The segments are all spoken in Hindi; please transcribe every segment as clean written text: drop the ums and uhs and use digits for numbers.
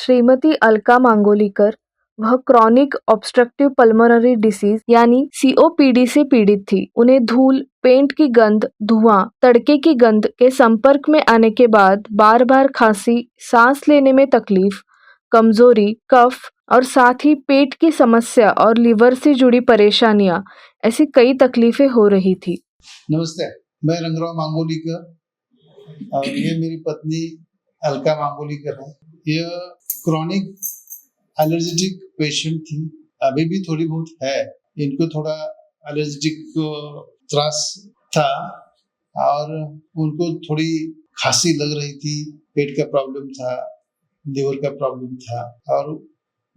श्रीमती अलका मांगोलीकर वह क्रॉनिक ऑब्स्ट्रक्टिव पल्मोनरी डिसीज यानी सीओपीडी से पीड़ित थी। उन्हें धूल, पेंट की गंध, धुआं, तड़के की गंध के संपर्क में आने के बाद बार बार खांसी, सांस लेने में तकलीफ, कमजोरी, कफ और साथ ही पेट की समस्या और लिवर से जुड़ी परेशानियां, ऐसी कई तकलीफें हो रही थी। नमस्ते, मैं रंगराव मांगोलीकर और ये मेरी पत्नी अलका मांगोलीकर है। यह क्रॉनिक एलर्जेटिक पेशेंट थी, अभी भी थोड़ी बहुत है। इनको थोड़ा एलर्जेटिक त्रास था और उनको थोड़ी खांसी लग रही थी, पेट का प्रॉब्लम था, लिवर का प्रॉब्लम था और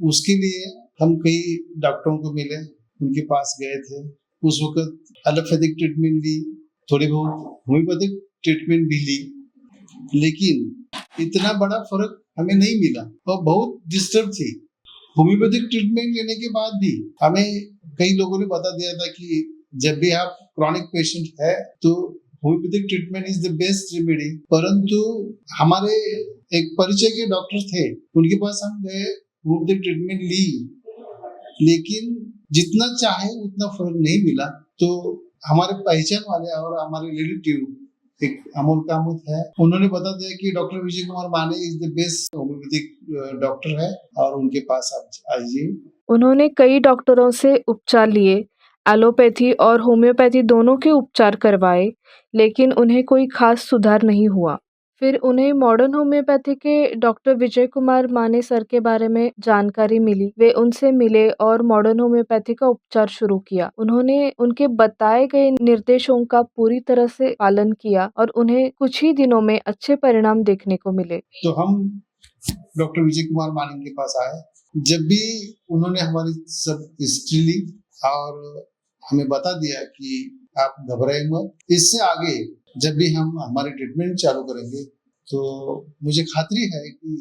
उसके लिए हम कई डॉक्टरों को मिले, उनके पास गए थे। उस वक्त एलोपैथिक ट्रीटमेंट ली, थोड़ी बहुत होम्योपैथिक ट्रीटमेंट भी ली, लेकिन इतना बड़ा फर्क हमें नहीं मिला और बहुत डिस्टर्ब थी। होम्योपैथिक ट्रीटमेंट लेने के बाद भी हमें कई लोगों ने बता दिया था कि जब भी आप क्रॉनिक पेशेंट है तो homeopathic treatment is the best remedy. परंतु हमारे एक परिचय के डॉक्टर थे, उनके पास हम गए, होम्योपैथिक ट्रीटमेंट ली, लेकिन जितना चाहे उतना फर्क नहीं मिला। तो हमारे पहचान वाले और हमारे रिलेटिव एक अमोल कामत है, उन्होंने बता दिया कि डॉक्टर विजय कुमार माने is the best homeopathic doctor है और उनके पास आप आइए। उन्होंने कई डॉक्टरों से उपचार लिए, एलोपैथी और होम्योपैथी दोनों के उपचार करवाए, लेकिन उन्हें कोई खास सुधार नहीं हुआ। फिर उन्हें मॉडर्न होम्योपैथी के डॉक्टर विजय कुमार माने सर के बारे में जानकारी मिली। वे उनसे मिले और मॉडर्न होम्योपैथी का उपचार शुरू किया। उन्होंने उनके बताए गए निर्देशों का पूरी तरह से पालन किया और उन्हें कुछ ही दिनों में अच्छे परिणाम देखने को मिले। तो हम डॉक्टर विजय कुमार माने के पास आए। जब भी उन्होंने हमारी सब हिस्ट्री ली और हमें बता दिया कि आप घबराए मत, इससे आगे जब भी हम हमारी ट्रीटमेंट चालू करेंगे तो मुझे खातरी है कि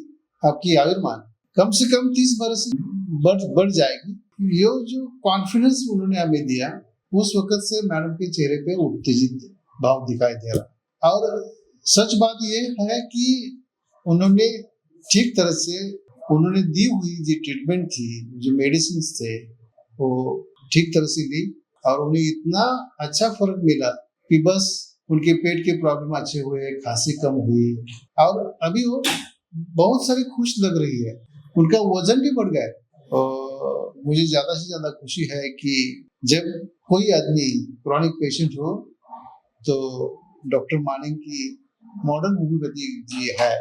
आपकी आयुर्मान कम से कम 30 बरस बढ़ जाएगी। ये जो कॉन्फिडेंस उन्होंने हमें दिया, उस वक्त से मैडम के चेहरे पे उत्तेजित भाव दिखाई दे रहा। और सच बात ये है कि उन्होंने ठीक तरह से उन्होंने दी हुई जो ट्रीटमेंट थी, जो मेडिसिन थे, वो ठीक तरह से ली और उन्हें इतना अच्छा फर्क मिला कि बस उनके पेट के प्रॉब्लम अच्छे हुए, खांसी कम हुई और अभी वो बहुत सारी खुश लग रही है। उनका वजन भी बढ़ गया और मुझे ज्यादा से ज्यादा खुशी है कि जब कोई आदमी क्रॉनिक पेशेंट हो तो डॉक्टर मानिंग की मॉडर्न होम्योपैथी जी है,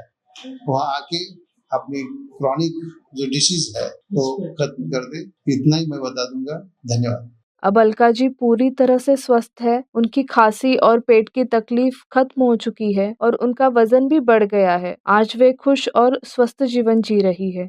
वहाँ आके अपनी क्रॉनिक जो डिसीज है वो खत्म कर दे। इतना ही मैं बता दूंगा। धन्यवाद। अब अलका जी पूरी तरह से स्वस्थ है। उनकी खांसी और पेट की तकलीफ खत्म हो चुकी है और उनका वजन भी बढ़ गया है। आज वे खुश और स्वस्थ जीवन जी रही है।